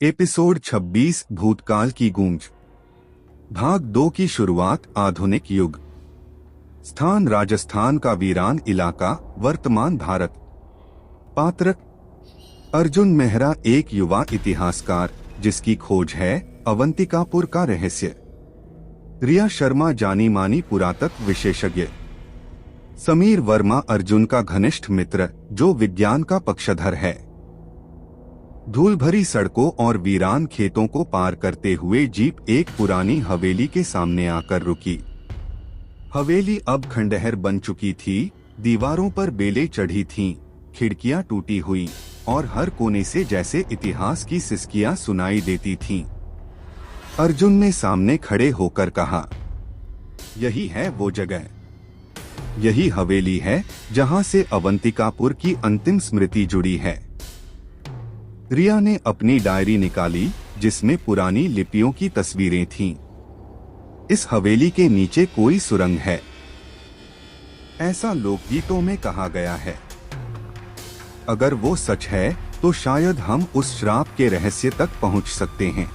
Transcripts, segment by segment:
Episode 26 भूतकाल की गूंज। भाग 2 की शुरुआत। आधुनिक युग। स्थान राजस्थान का वीरान इलाका, वर्तमान भारत। पात्र अर्जुन मेहरा, एक युवा इतिहासकार जिसकी खोज है अवंतिकापुर का रहस्य। रिया शर्मा, जानी मानी पुरातत्व विशेषज्ञ। समीर वर्मा, अर्जुन का घनिष्ठ मित्र जो विज्ञान का पक्षधर है। धूल भरी सड़कों और वीरान खेतों को पार करते हुए जीप एक पुरानी हवेली के सामने आकर रुकी। हवेली अब खंडहर बन चुकी थी। दीवारों पर बेलें चढ़ी थीं, खिड़कियां टूटी हुई और हर कोने से जैसे इतिहास की सिसकियां सुनाई देती थीं। अर्जुन ने सामने खड़े होकर कहा, यही है वो जगह। यही हवेली है जहां से अवंतिकापुर की अंतिम स्मृति जुड़ी है। रिया ने अपनी डायरी निकाली जिसमें पुरानी लिपियों की तस्वीरें थीं। इस हवेली के नीचे कोई सुरंग है, ऐसा लोकगीतों में कहा गया है। अगर वो सच है तो शायद हम उस श्राप के रहस्य तक पहुंच सकते हैं।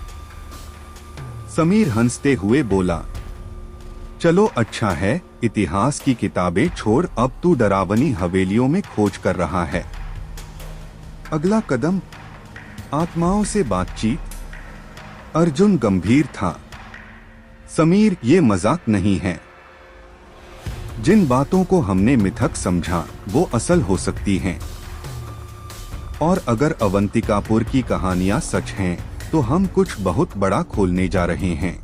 समीर हंसते हुए बोला, चलो अच्छा है, इतिहास की किताबें छोड़ अब तू डरावनी हवेलियों में खोज कर रहा है। अगला कदम आत्माओं से बातचीत। अर्जुन गंभीर था। समीर, ये मजाक नहीं है। जिन बातों को हमने मिथक समझा वो असल हो सकती हैं। और अगर अवंतिकापुर की कहानियां सच हैं तो हम कुछ बहुत बड़ा खोलने जा रहे हैं।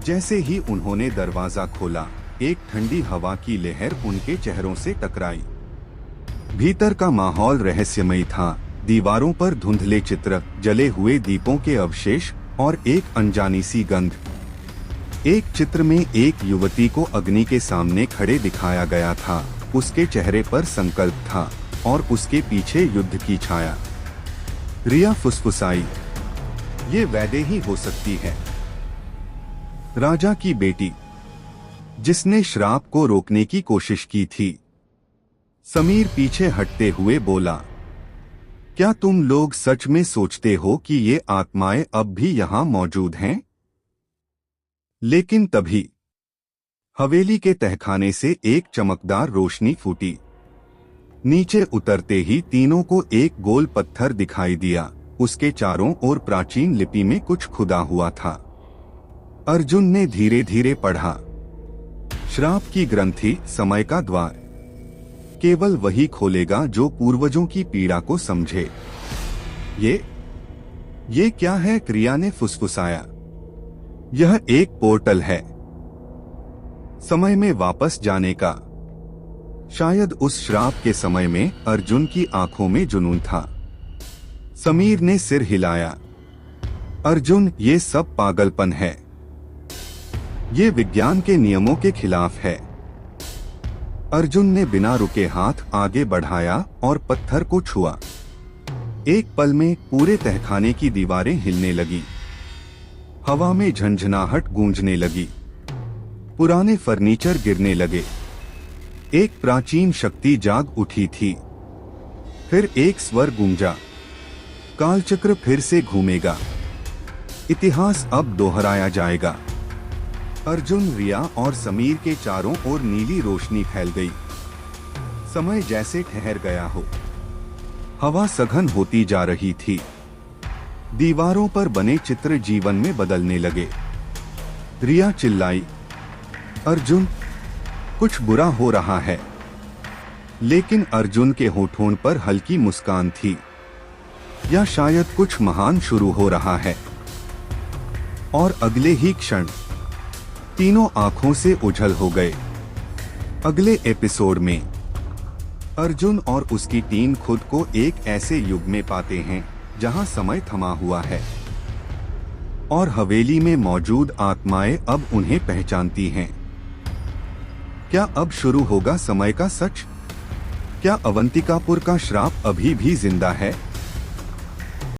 जैसे ही उन्होंने दरवाजा खोला, एक ठंडी हवा की लहर उनके चेहरों से टकराई। भीतर का माहौल रहस्यमयी था। दीवारों पर धुंधले चित्र, जले हुए दीपों के अवशेष और एक अनजानी सी गंध। एक चित्र में एक युवती को अग्नि के सामने खड़े दिखाया गया था। उसके चेहरे पर संकल्प था और उसके पीछे युद्ध की छाया। रिया फुसफुसाई, ये वैदेही हो सकती है, राजा की बेटी जिसने श्राप को रोकने की कोशिश की थी। समीर पीछे हटते हुए बोला, क्या तुम लोग सच में सोचते हो कि ये आत्माएं अब भी यहाँ मौजूद हैं? लेकिन तभी हवेली के तहखाने से एक चमकदार रोशनी फूटी। नीचे उतरते ही तीनों को एक गोल पत्थर दिखाई दिया। उसके चारों ओर प्राचीन लिपि में कुछ खुदा हुआ था। अर्जुन ने धीरे धीरे पढ़ा, श्राप की ग्रंथि, समय का द्वार। केवल वही खोलेगा जो पूर्वजों की पीड़ा को समझे। ये क्या है? क्रिया ने फुसफुसाया। यह एक पोर्टल है, समय में वापस जाने का। शायद उस श्राप के समय में अर्जुन की आंखों में जुनून था। समीर ने सिर हिलाया। अर्जुन, ये सब पागलपन है। ये विज्ञान के नियमों के खिलाफ है। अर्जुन ने बिना रुके हाथ आगे बढ़ाया और पत्थर को छुआ। एक पल में पूरे तहखाने की दीवारें हिलने लगी। हवा में झंझनाहट गूंजने लगी। पुराने फर्नीचर गिरने लगे। एक प्राचीन शक्ति जाग उठी थी। फिर एक स्वर गूंजा, कालचक्र फिर से घूमेगा। इतिहास अब दोहराया जाएगा। अर्जुन, रिया और समीर के चारों ओर नीली रोशनी फैल गई। समय जैसे ठहर गया हो। हवा सघन होती जा रही थी। दीवारों पर बने चित्र जीवन में बदलने लगे। रिया चिल्लाई, अर्जुन, कुछ बुरा हो रहा है। लेकिन अर्जुन के होठों पर हल्की मुस्कान थी। या शायद कुछ महान शुरू हो रहा है। और अगले ही क्षण तीनों आंखों से ओझल हो गए। अगले एपिसोड में अर्जुन और उसकी टीम खुद को एक ऐसे युग में पाते हैं जहां समय थमा हुआ है और हवेली में मौजूद आत्माएं अब उन्हें पहचानती हैं। क्या अब शुरू होगा समय का सच? क्या अवंतिकापुर का श्राप अभी भी जिंदा है?